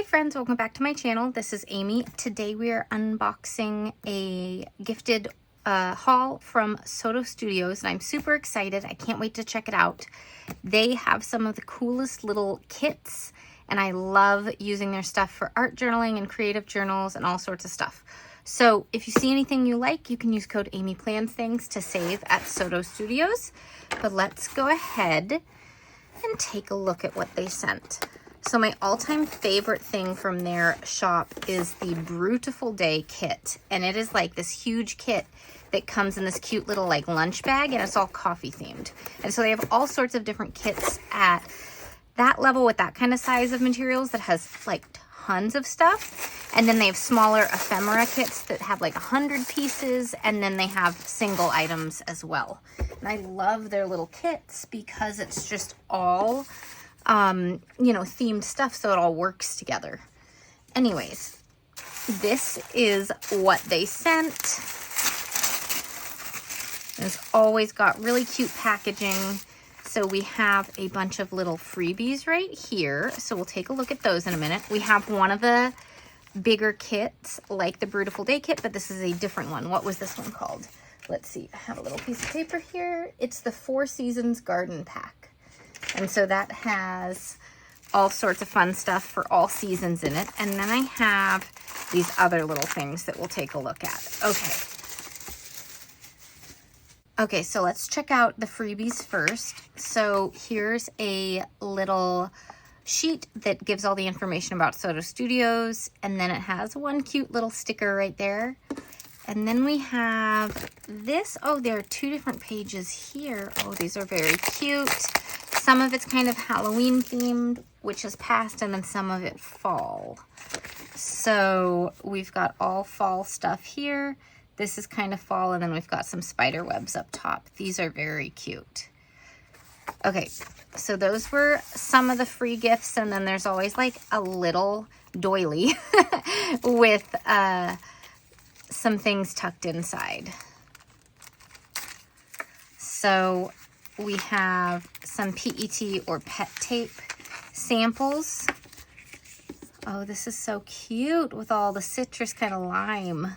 friends, welcome back to my channel. This is Amy. Today we are unboxing a gifted haul from Soto Studios, and I'm super excited. I can't wait to check it out. They have some of the coolest little kits, and I love using their stuff for art journaling and creative journals and all sorts of stuff. So if you see anything you like, you can use code AmyPlansThings to save at Soto Studios. But let's go ahead and take a look at what they sent. So my all-time favorite thing from their shop is the Brutiful Day kit. And it is like this huge kit that comes in this cute little like lunch bag, and it's all coffee themed. And so they have all sorts of different kits at that level with that kind of size of materials that has like tons of stuff. And then they have smaller ephemera kits that have like 100 pieces, and then they have single items as well. And I love their little kits because it's just all you know, themed stuff, so it all works together. Anyways, this is what they sent. It's always got really cute packaging. So we have a bunch of little freebies right here. So we'll take a look at those in a minute. We have one of the bigger kits, like the Brutiful Day kit, but this is a different one. What was this one called? Let's see. I have a little piece of paper here. It's the 4 Seasons Garden Pack. And so that has all sorts of fun stuff for all seasons in it. And then I have these other little things that we'll take a look at. Okay, so let's check out the freebies first. So here's a little sheet that gives all the information about Soto Studios. And then it has one cute little sticker right there. And then we have this. Oh, there are 2 different pages here. Oh, these are very cute. Some of it's kind of Halloween themed, which is past, and then some of it fall. So we've got all fall stuff here. This is kind of fall, and then we've got some spider webs up top. These are very cute. Okay, so those were some of the free gifts, and then there's always like a little doily with some things tucked inside. So we have some PET or PET tape samples. Oh, this is so cute with all the citrus kind of lime.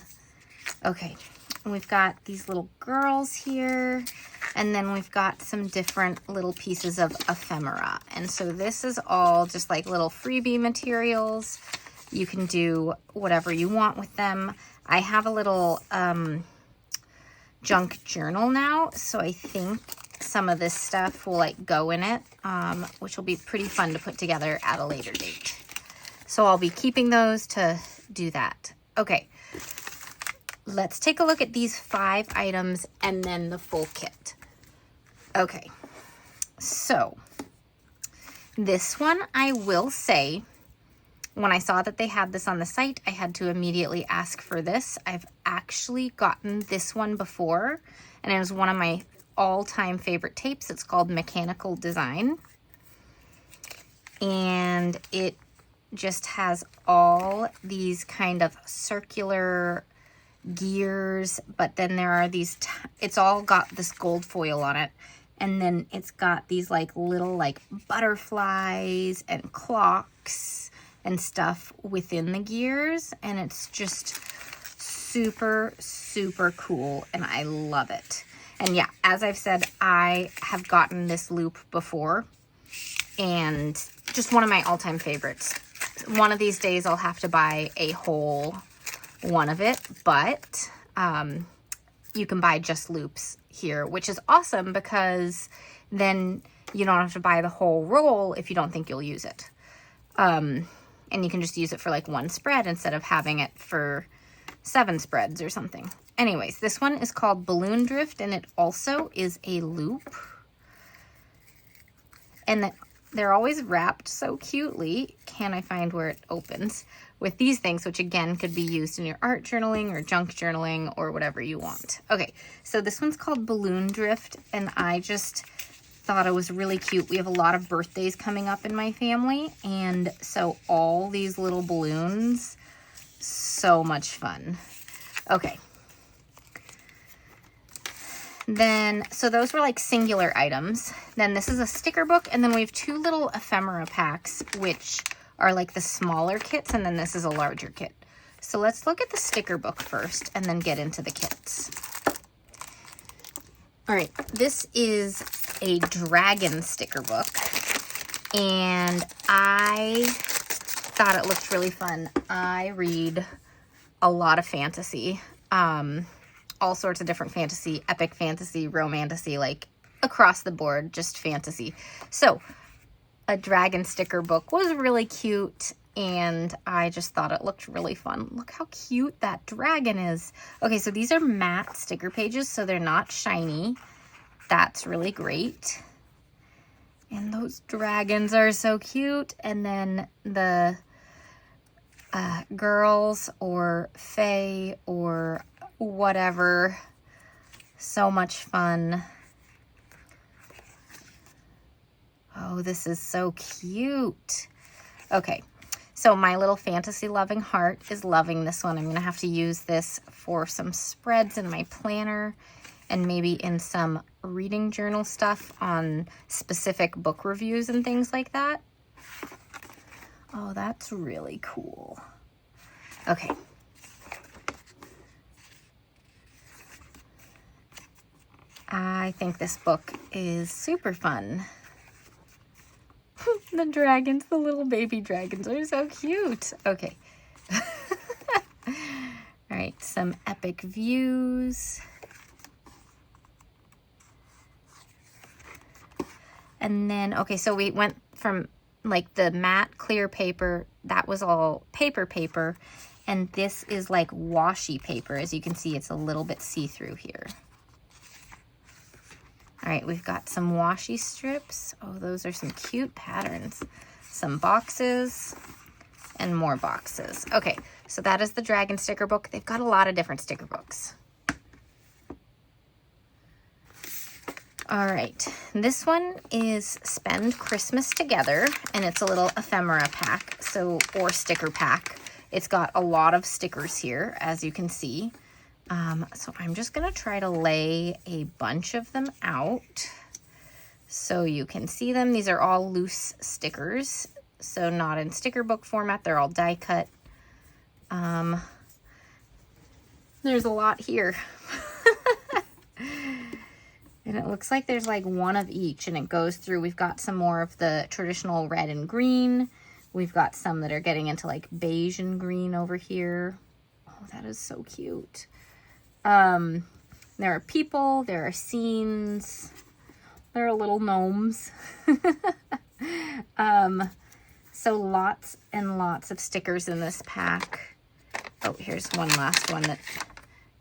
Okay, and we've got these little girls here, and then we've got some different little pieces of ephemera. And so this is all just like little freebie materials. You can do whatever you want with them. I have a little junk journal now, so I think some of this stuff will like go in it, which will be pretty fun to put together at a later date. So I'll be keeping those to do that. Okay, let's take a look at these 5 items and then the full kit. Okay, so this one, I will say, when I saw that they had this on the site, I had to immediately ask for this. I've actually gotten this one before, and it was one of my all-time favorite tapes. It's called Mechanical Design, and it just has all these kind of circular gears, but then there are these it's all got this gold foil on it, and then it's got these like little like butterflies and clocks and stuff within the gears, and it's just super cool, and I love it. And yeah, as I've said, I have gotten this loop before, and just one of my all-time favorites. One of these days I'll have to buy a whole one of it, but you can buy just loops here, which is awesome because then you don't have to buy the whole roll if you don't think you'll use it. And you can just use it for like 1 spread instead of having it for 7 spreads or something. Anyways, this one is called Balloon Drift, and it also is a loop. And they're always wrapped so cutely. Can I find where it opens? With these things, which again could be used in your art journaling or junk journaling or whatever you want. Okay, so this one's called Balloon Drift, and I just thought it was really cute. We have a lot of birthdays coming up in my family, and so all these little balloons, so much fun. Okay. Then, so those were like singular items. Then this is a sticker book, and then we have 2 little ephemera packs, which are like the smaller kits, and then this is a larger kit. So let's look at the sticker book first and then get into the kits. All right, this is a dragon sticker book, and I thought it looked really fun. I read a lot of fantasy, all sorts of different fantasy, epic fantasy, romantasy, like across the board, just fantasy. So a dragon sticker book was really cute, and I just thought it looked really fun. Look how cute that dragon is. Okay, so these are matte sticker pages, so they're not shiny. That's really great. And those dragons are so cute. And then the girls or fae or whatever. So much fun. Oh, this is so cute. Okay, so my little fantasy loving heart is loving this one. I'm gonna have to use this for some spreads in my planner and maybe in some reading journal stuff on specific book reviews and things like that. Oh, that's really cool. Okay. I think this book is super fun. The dragons, the little baby dragons are so cute. Okay. All right, some epic views. And then, okay, so we went from like the matte clear paper, that was all paper, and this is like washi paper. As you can see, it's a little bit see-through here. All right, we've got some washi strips. Oh, those are some cute patterns. Some boxes and more boxes. Okay, so that is the dragon sticker book. They've got a lot of different sticker books. All right, this one is Spend Christmas Together, and it's a little ephemera pack, or sticker pack. It's got a lot of stickers here, as you can see. So I'm just gonna try to lay a bunch of them out so you can see them. These are all loose stickers, so not in sticker book format. They're all die cut. There's a lot here. And it looks like there's like one of each, and it goes through. We've got some more of the traditional red and green. We've got some that are getting into like beige and green over here. Oh, that is so cute. There are people, there are scenes, there are little gnomes. So lots and lots of stickers in this pack. Oh, here's one last one that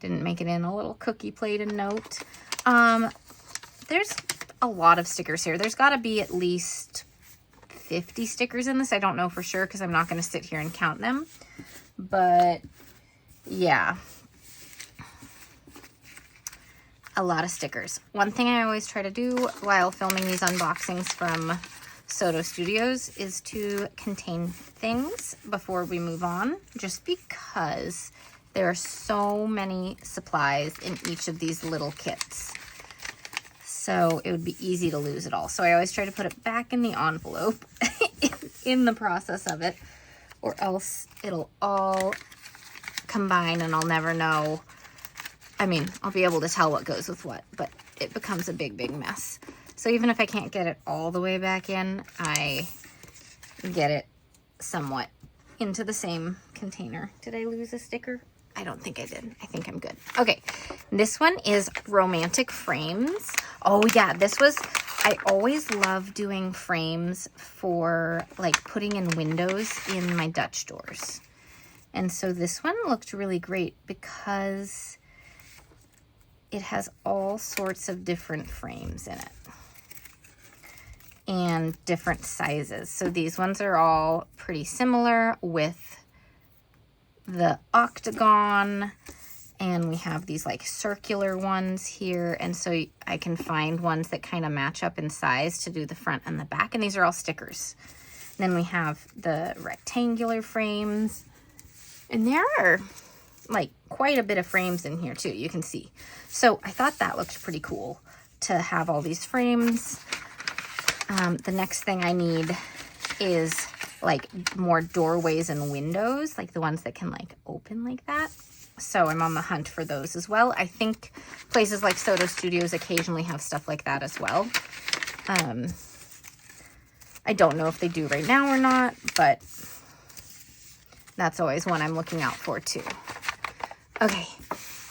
didn't make it in, a little cookie plate and note. There's a lot of stickers here. There's got to be at least 50 stickers in this. I don't know for sure because I'm not going to sit here and count them. But yeah, a lot of stickers. One thing I always try to do while filming these unboxings from Soto Studios is to contain things before we move on, just because there are so many supplies in each of these little kits. So it would be easy to lose it all. So I always try to put it back in the envelope in the process of it, or else it'll all combine and I'll never know. I mean, I'll be able to tell what goes with what, but it becomes a big, big mess. So even if I can't get it all the way back in, I get it somewhat into the same container. Did I lose a sticker? I don't think I did. I think I'm good. Okay, this one is romantic frames. Oh yeah, I always love doing frames for like putting in windows in my Dutch doors. And so this one looked really great because it has all sorts of different frames in it and different sizes. So these ones are all pretty similar with the octagon, and we have these like circular ones here, and so I can find ones that kind of match up in size to do the front and the back, and these are all stickers. Then we have the rectangular frames, and there are like quite a bit of frames in here too, you can see. So I thought that looked pretty cool to have all these frames. The next thing I need is like more doorways and windows, like the ones that can like open like that. So I'm on the hunt for those as well. I think places like Soto Studios occasionally have stuff like that as well. I don't know if they do right now or not, but that's always one I'm looking out for too. Okay,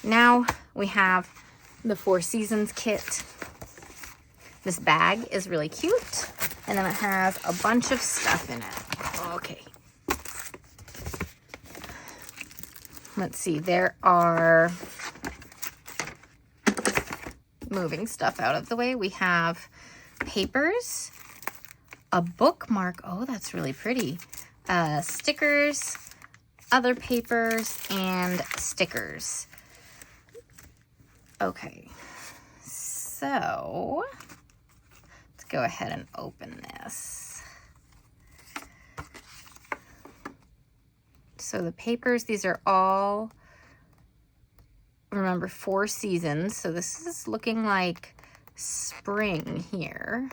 now we have the Four Seasons kit. This bag is really cute, and then it has a bunch of stuff in it. Okay. Let's see, there are, moving stuff out of the way, we have papers, a bookmark, oh that's really pretty, stickers, other papers, and stickers. Okay, so let's go ahead and open this. So the papers, these are all, remember, 4 seasons. So this is looking like spring here.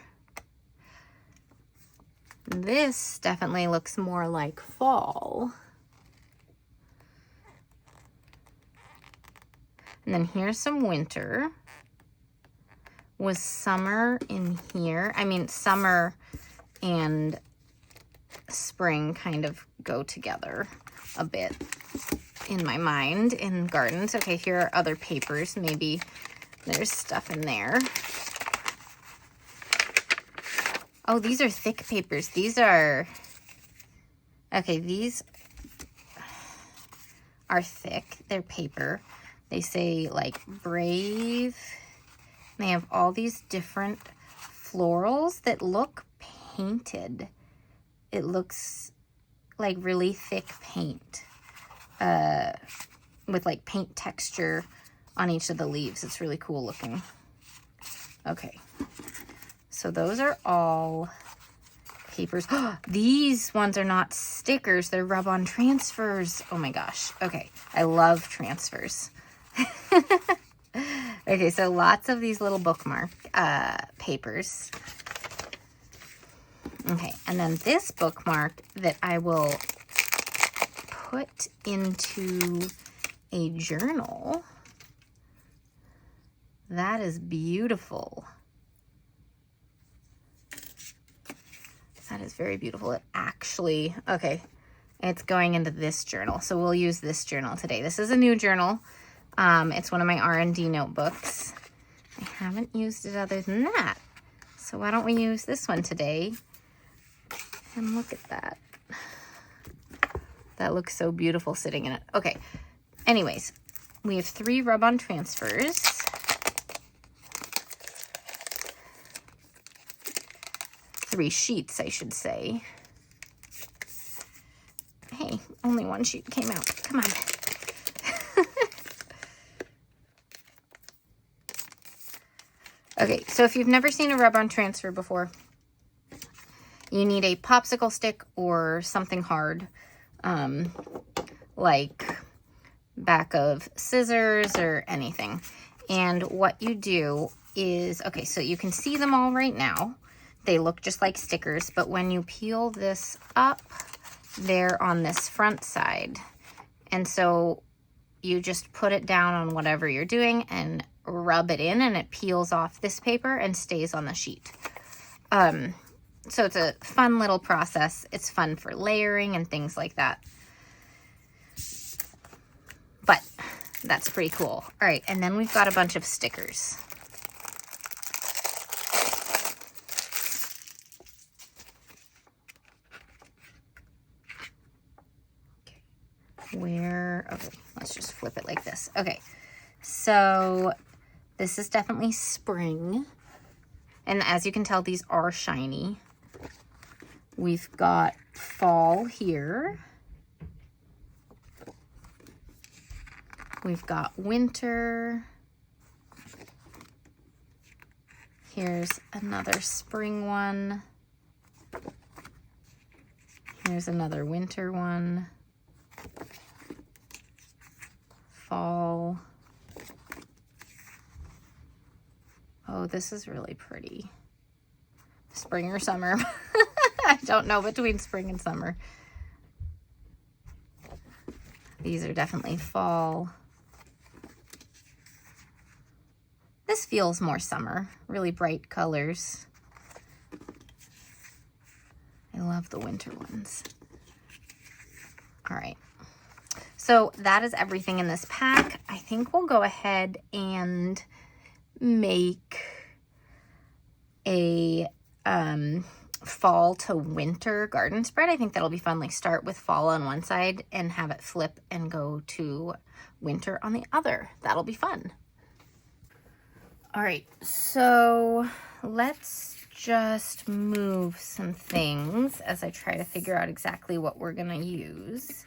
This definitely looks more like fall. And then here's some winter. Was summer in here? I mean, summer and spring kind of go together a bit in my mind in gardens. Okay, here are other papers. Maybe there's stuff in there. Oh, these are thick papers. These are, okay, these are thick. They're paper. They say like brave. They have all these different florals that look painted. It looks like really thick paint with like paint texture on each of the leaves. It's really cool looking. Okay, so those are all papers. These ones are not stickers, they're rub-on transfers. Oh my gosh. Okay, I love transfers. Okay, so lots of these little bookmark papers. Okay, and then this bookmark that I will put into a journal. That is beautiful. That is very beautiful. It actually, okay, it's going into this journal. So we'll use this journal today. This is a new journal. It's one of my R&D notebooks. I haven't used it other than that. So why don't we use this one today? And look at that. That looks so beautiful sitting in it. Okay. Anyways, we have 3 rub-on transfers. Three sheets, I should say. Hey, only one sheet came out. Come on. Okay, so if you've never seen a rub-on transfer before, you need a popsicle stick or something hard, like back of scissors or anything. And what you do is, okay, so you can see them all right now. They look just like stickers, but when you peel this up, they're on this front side. And so you just put it down on whatever you're doing and rub it in, and it peels off this paper and stays on the sheet. So it's a fun little process. It's fun for layering and things like that. But that's pretty cool. All right, and then we've got a bunch of stickers. Okay, let's just flip it like this. Okay, so this is definitely spring. And as you can tell, these are shiny. We've got fall here. We've got winter. Here's another spring one. Here's another winter one. Fall. Oh, this is really pretty. Spring or summer. I don't know between spring and summer. These are definitely fall. This feels more summer, really bright colors. I love the winter ones. All right, so that is everything in this pack. I think we'll go ahead and make a fall to winter garden spread. I think that'll be fun. Like start with fall on one side and have it flip and go to winter on the other. That'll be fun. All right, so let's just move some things as I try to figure out exactly what we're gonna use.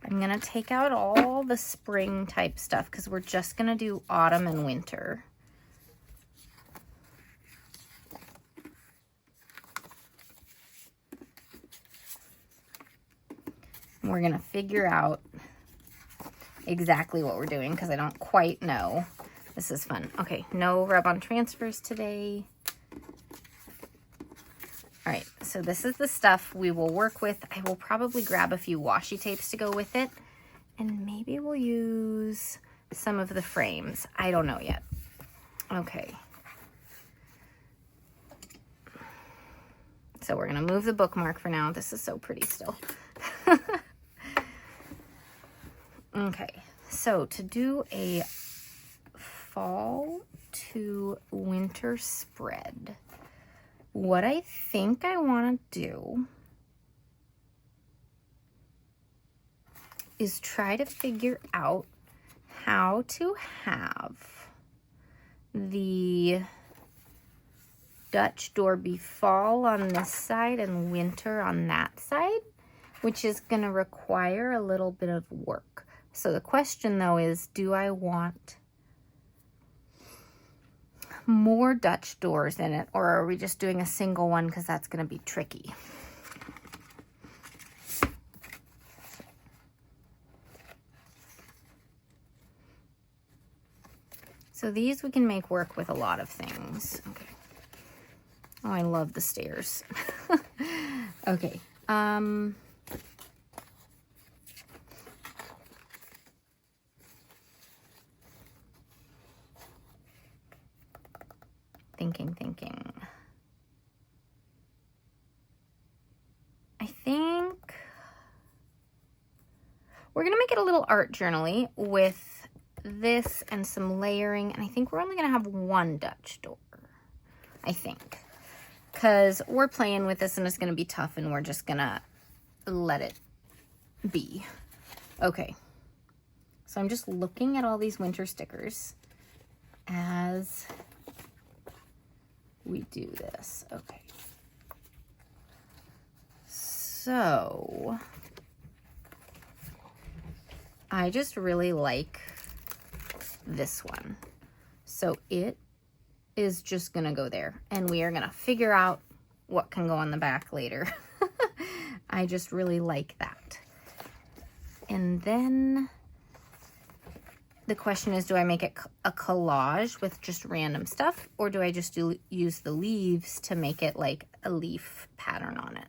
I'm gonna take out all the spring type stuff because we're just gonna do autumn and winter. We're gonna figure out exactly what we're doing because I don't quite know. This is fun. Okay, no rub-on transfers today. All right, so this is the stuff we will work with. I will probably grab a few washi tapes to go with it, and maybe we'll use some of the frames. I don't know yet. Okay. So we're gonna move the bookmark for now. This is so pretty still. Okay, so to do a fall to winter spread, what I think I want to do is try to figure out how to have the Dutch door be fall on this side and winter on that side, which is going to require a little bit of work. So the question though is, do I want more Dutch doors in it, or are we just doing a single one because that's going to be tricky? So these we can make work with a lot of things. Okay. Oh, I love the stairs. Okay. Thinking. I think we're gonna make it a little art journal-y with this and some layering, and I think we're only gonna have one Dutch door, I think, because we're playing with this and it's gonna be tough and we're just gonna let it be. Okay, so I'm just looking at all these winter stickers as we do this. Okay, so I just really like this one, so it is just gonna go there, and we are gonna figure out what can go on the back later. I just really like that. And then the question is, do I make it a collage with just random stuff, or do I just use the leaves to make it like a leaf pattern on it?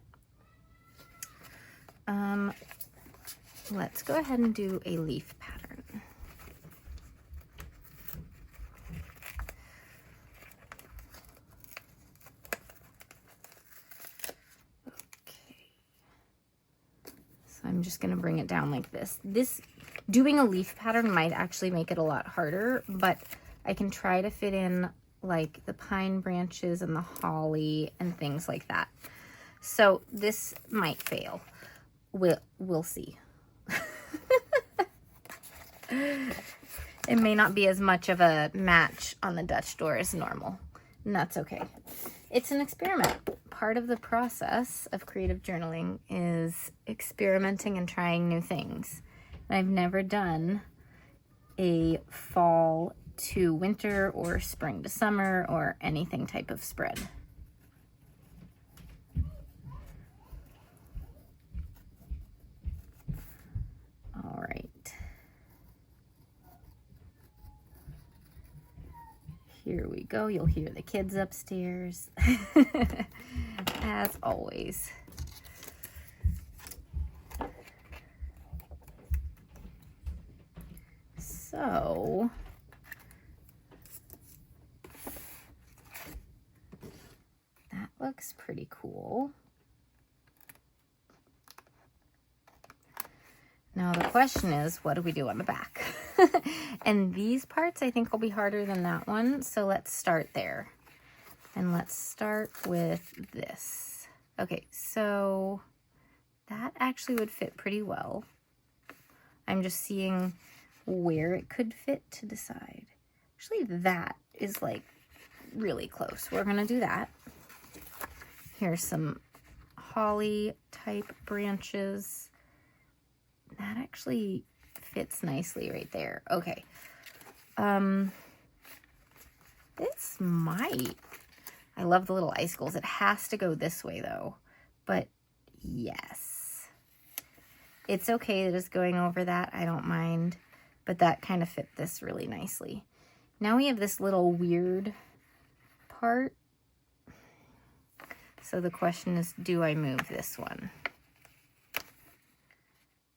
Let's go ahead and do a leaf pattern. Okay. So I'm just gonna bring it down like this. Doing a leaf pattern might actually make it a lot harder, but I can try to fit in like the pine branches and the holly and things like that. So this might fail. We'll see. It may not be as much of a match on the Dutch door as normal, and that's okay. It's an experiment. Part of the process of creative journaling is experimenting and trying new things. I've never done a fall to winter or spring to summer or anything type of spread. All right. Here we go. You'll hear the kids upstairs. as always. So that looks pretty cool. Now the question is, what do we do on the back? And these parts I think will be harder than that one, so let's start there. And let's start with this. Okay, so that actually would fit pretty well. I'm just seeing where it could fit to decide. Actually, that is like really close. We're gonna do that. Here's some holly type branches. That actually fits nicely right there. Okay. This might. I love the little icicles. It has to go this way though. But yes. It's okay just going over that. I don't mind. But that kind of fit this really nicely. Now we have this little weird part. So the question is, do I move this one?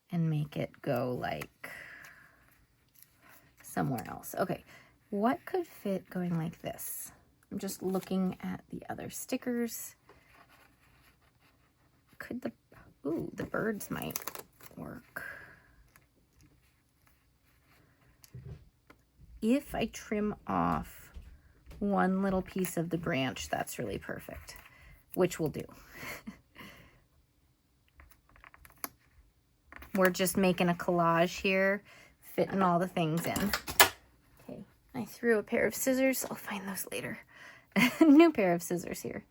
And make it go like somewhere else. Okay, what could fit going like this? I'm just looking at the other stickers. Could the, ooh, the birds might work. If I trim off one little piece of the branch, that's really perfect, which we'll do. We're just making a collage here, fitting all the things in. Okay, I threw a pair of scissors. I'll find those later. New pair of scissors here.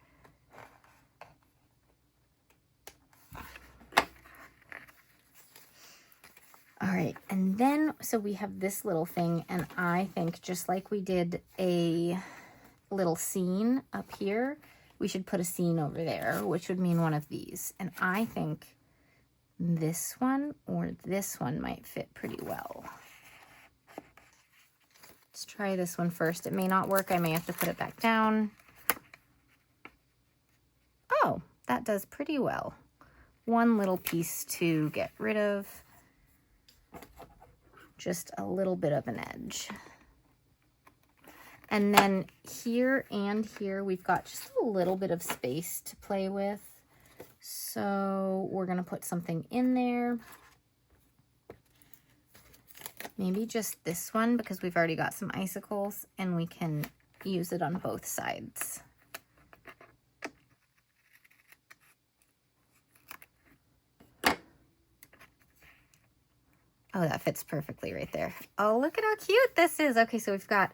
All right, and then, so we have this little thing, and I think just like we did a little scene up here, we should put a scene over there, which would mean one of these. And I think this one or this one might fit pretty well. Let's try this one first. It may not work. I may have to put it back down. Oh, that does pretty well. One little piece to get rid of. Just a little bit of an edge. And then here and here, we've got just a little bit of space to play with. So we're going to put something in there. Maybe just this one because we've already got some icicles and we can use it on both sides. Oh, that fits perfectly right there. Oh, look at how cute this is. Okay, so we've got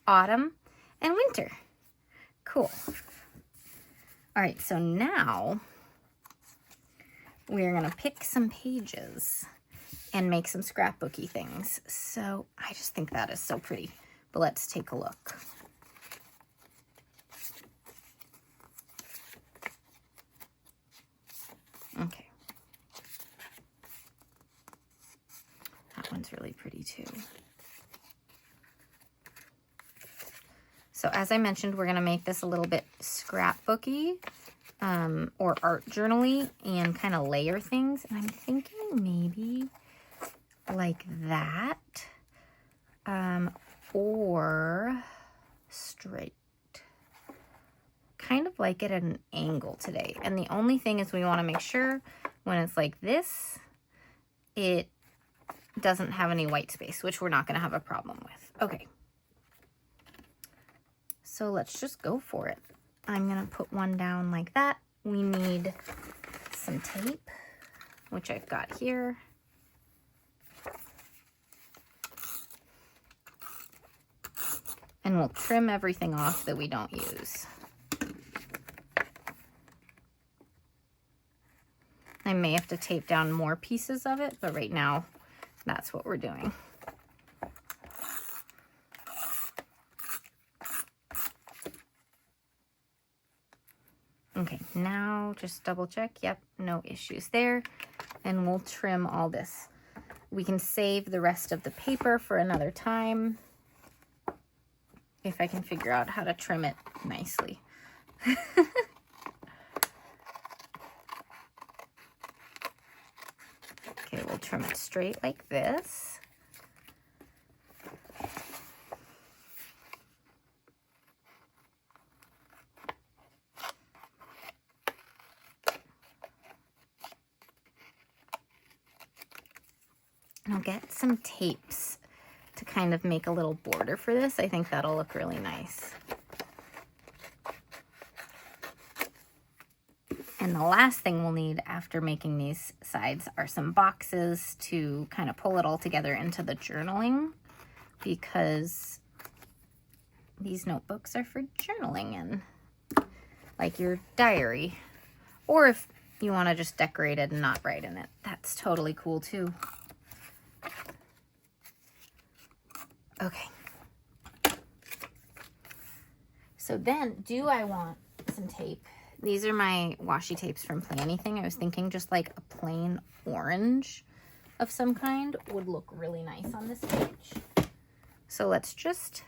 autumn and winter. Cool. All right, so now we're gonna pick some pages and make some scrapbooky things. So I just think that is so pretty, but let's take a look. Okay. That one's really pretty too. So as I mentioned, we're gonna make this a little bit scrapbooky or art journal-y and kind of layer things. And I'm thinking maybe like that or straight. Kind of like it at an angle today. And the only thing is we want to make sure when it's like this, it doesn't have any white space, which we're not going to have a problem with. Okay. So let's just go for it. I'm going to put one down like that. We need some tape, which I've got here. And we'll trim everything off that we don't use. I may have to tape down more pieces of it, but right now that's what we're doing. Okay, now just double check. Yep, no issues there. And we'll trim all this. We can save the rest of the paper for another time if I can figure out how to trim it nicely. trim it straight like this. And I'll get some tapes to kind of make a little border for this. I think that'll look really nice. And the last thing we'll need after making these sides are some boxes to kind of pull it all together into the journaling, because these notebooks are for journaling in, like your diary. Or if you want to just decorate it and not write in it, that's totally cool too. Okay. So then, do I want some tape? These are my washi tapes from Play Anything. I was thinking just like a plain orange of some kind would look really nice on this page. So let's just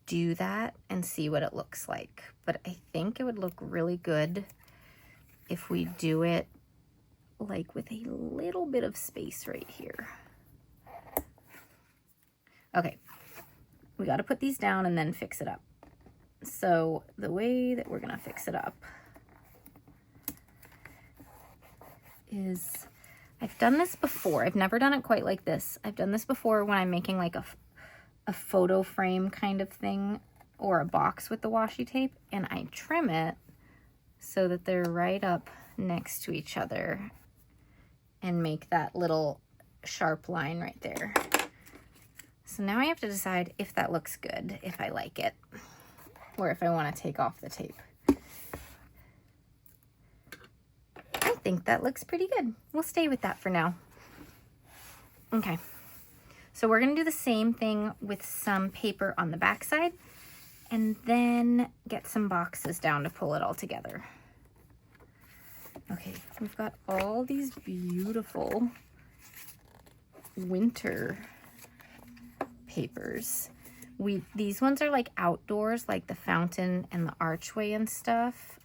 do that and see what it looks like. But I think it would look really good if we do it like with a little bit of space right here. Okay, we got to put these down and then fix it up. So the way that we're gonna fix it up is, I've done this before. I've never done it quite like this. I've done this before when I'm making like a photo frame kind of thing, or a box with the washi tape, and I trim it so that they're right up next to each other and make that little sharp line right there. So now I have to decide if that looks good, if I like it, or if I want to take off the tape. I think that looks pretty good. We'll stay with that for now. Okay, so we're going to do the same thing with some paper on the back side, and then get some boxes down to pull it all together. Okay, we've got all these beautiful winter papers. These ones are like outdoors, like the fountain and the archway and stuff,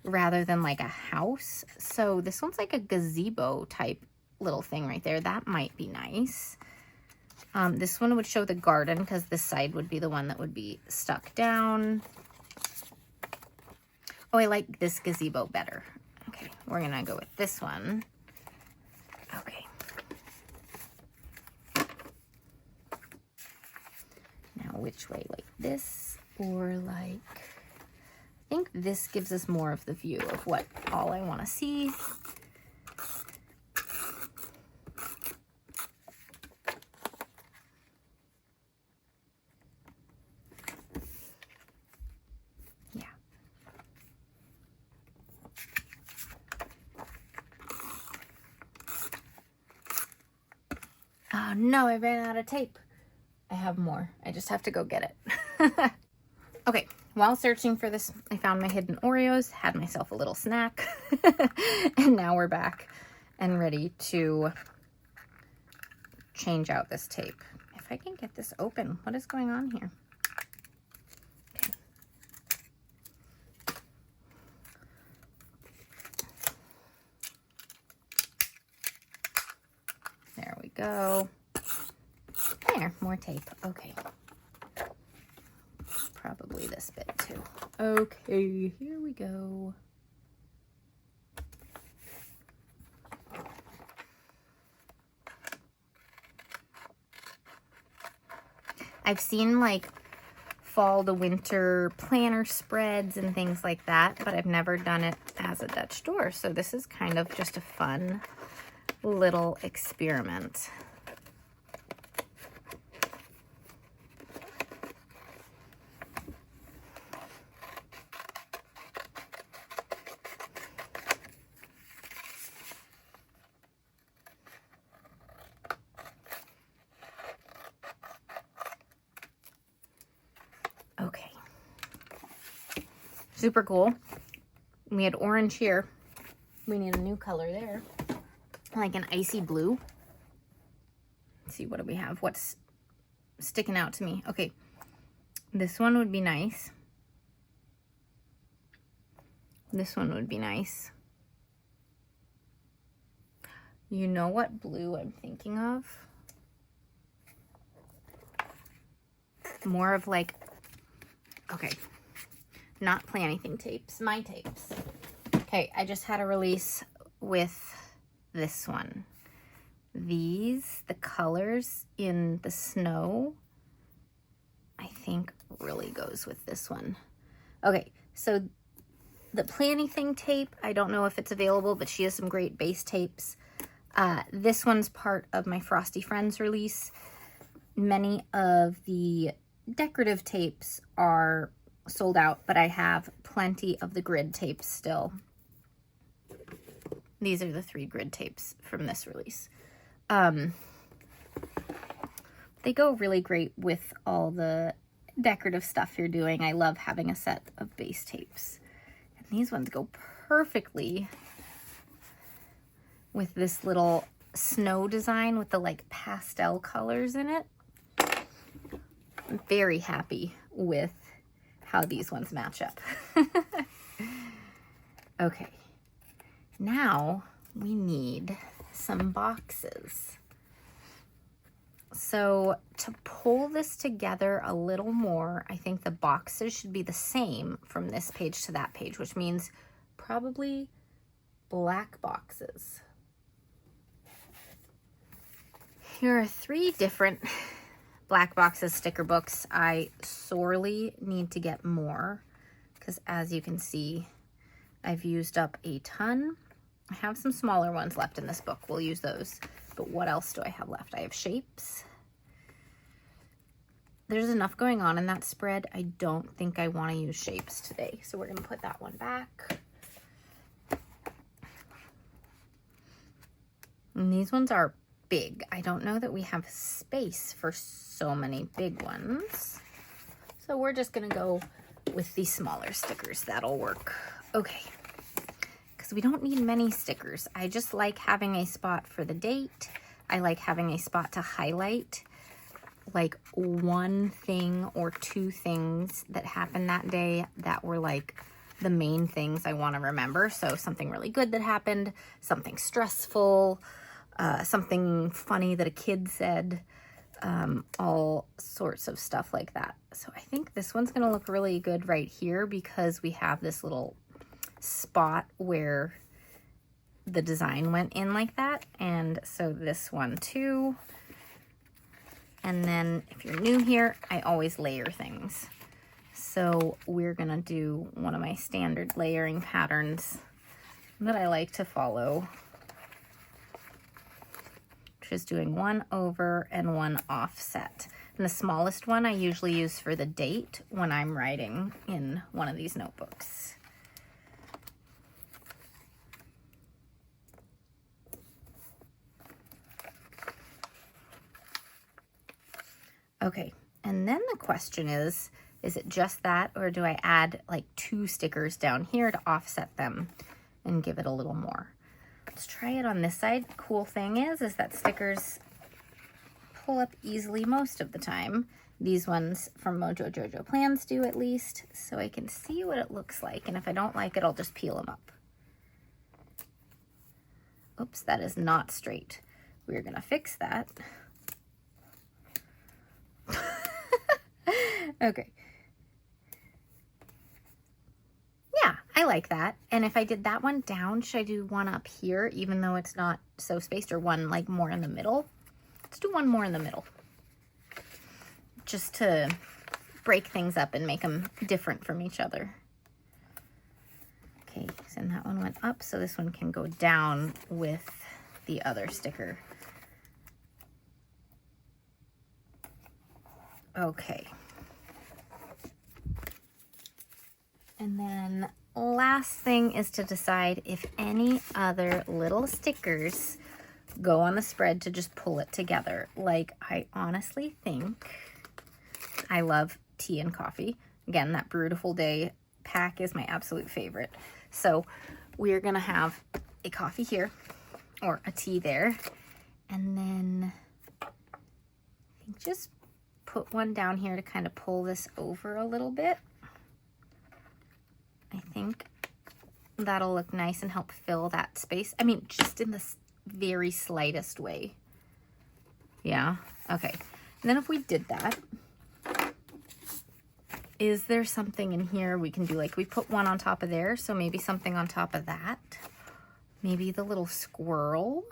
rather than like a house. So this one's like a gazebo type little thing right there. That might be nice. This one would show the garden, because this side would be the one that would be stuck down. Oh, I like this gazebo better. Okay, we're gonna go with this one. Okay. Now, which way? Like this, or like, I think this gives us more of the view of what all I want to see. Yeah. Oh no, I ran out of tape. I have more. I just have to go get it. Okay, while searching for this, I found my hidden Oreos, had myself a little snack, and now we're back and ready to change out this tape. If I can get this open, what is going on here? Okay. There we go. There, more tape. Okay. Probably this bit too. Okay, here we go. I've seen like fall to winter planner spreads and things like that, but I've never done it as a Dutch door. So this is kind of just a fun little experiment. Okay, super cool. We had orange here. We need a new color there, like an icy blue. Let's see, what do we have? What's sticking out to me? Okay, this one would be nice. This one would be nice. You know what blue I'm thinking of? More of like, okay, not Play Anything tapes, my tapes. Okay, I just had a release with this one. These, the colors in the snow, I think really goes with this one. Okay, so the Play Anything tape, I don't know if it's available, but she has some great base tapes. This one's part of my Frosty Friends release. Many of the decorative tapes are sold out, but I have plenty of the grid tapes still. These are the 3 grid tapes from this release. They go really great with all the decorative stuff you're doing. I love having a set of base tapes. And these ones go perfectly with this little snow design with the like pastel colors in it. I'm very happy with how these ones match up. Okay, now we need some boxes. So to pull this together a little more, I think the boxes should be the same from this page to that page, which means probably black boxes. Here are 3 different black boxes, sticker books. I sorely need to get more because, as you can see, I've used up a ton. I have some smaller ones left in this book. We'll use those. But what else do I have left? I have shapes. There's enough going on in that spread. I don't think I want to use shapes today. So we're going to put that one back. And these ones are big. I don't know that we have space for so many big ones. So we're just going to go with these smaller stickers. That'll work. Okay. We don't need many stickers. I just like having a spot for the date. I like having a spot to highlight like 1 thing or 2 things that happened that day that were like the main things I want to remember. So something really good that happened, something stressful, something funny that a kid said, all sorts of stuff like that. So I think this one's going to look really good right here because we have this little spot where the design went in like that, and so this one too. And then if you're new here, I always layer things, so we're gonna do one of my standard layering patterns that I like to follow, which is doing 1 over and 1 offset. And the smallest one I usually use for the date when I'm writing in one of these notebooks. Okay, and then the question is it just that, or do I add like 2 stickers down here to offset them and give it a little more? Let's try it on this side. Cool thing is that stickers pull up easily most of the time. These ones from Mojo Jojo Plans do at least, so I can see what it looks like, and if I don't like it, I'll just peel them up. Oops, that is not straight. We're gonna fix that. Okay. Yeah, I like that. And if I did that one down, should I do one up here, even though it's not so spaced, or one like more in the middle? Let's do one more in the middle, just to break things up and make them different from each other. Okay, so that one went up, so this one can go down with the other sticker. Okay. And then last thing is to decide if any other little stickers go on the spread to just pull it together. Like, I honestly think I love tea and coffee. Again, that Beautiful Day pack is my absolute favorite. So we're gonna have a coffee here or a tea there, and then I think just put one down here to kind of pull this over a little bit. I think that'll look nice and help fill that space. I mean, just in this very slightest way. Yeah, okay. And then if we did that, is there something in here we can do? Like we put one on top of there, so maybe something on top of that. Maybe the little squirrel.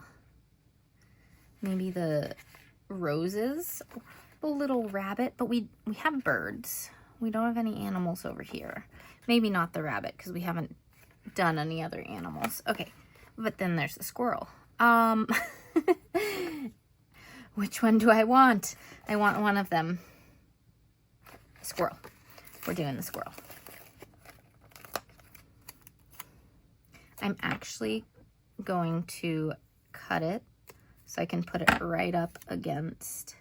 Maybe the roses. The little rabbit, but we have birds. We don't have any animals over here. Maybe not the rabbit because we haven't done any other animals. Okay, but then there's the squirrel. Which one do I want? I want one of them. Squirrel. We're doing the squirrel. I'm actually going to cut it so I can put it right up against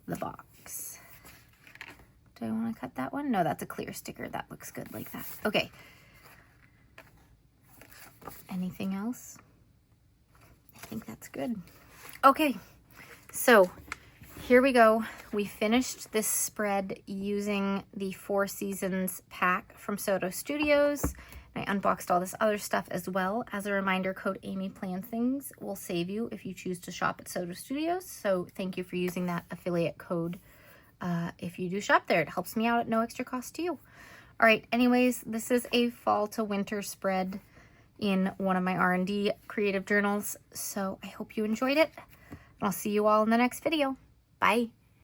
the box. Do I want to cut that one? No, that's a clear sticker. That looks good like that. Okay. Anything else? I think that's good. Okay, so here we go. We finished this spread using the 4 Seasons pack from Soto Studios. I unboxed all this other stuff as well. As a reminder, code Amy Plans Things will save you if you choose to shop at Soto Studios. So thank you for using that affiliate code if you do shop there. It helps me out at no extra cost to you. All right, anyways, this is a fall to winter spread in one of my R&D creative journals. So I hope you enjoyed it. And I'll see you all in the next video. Bye.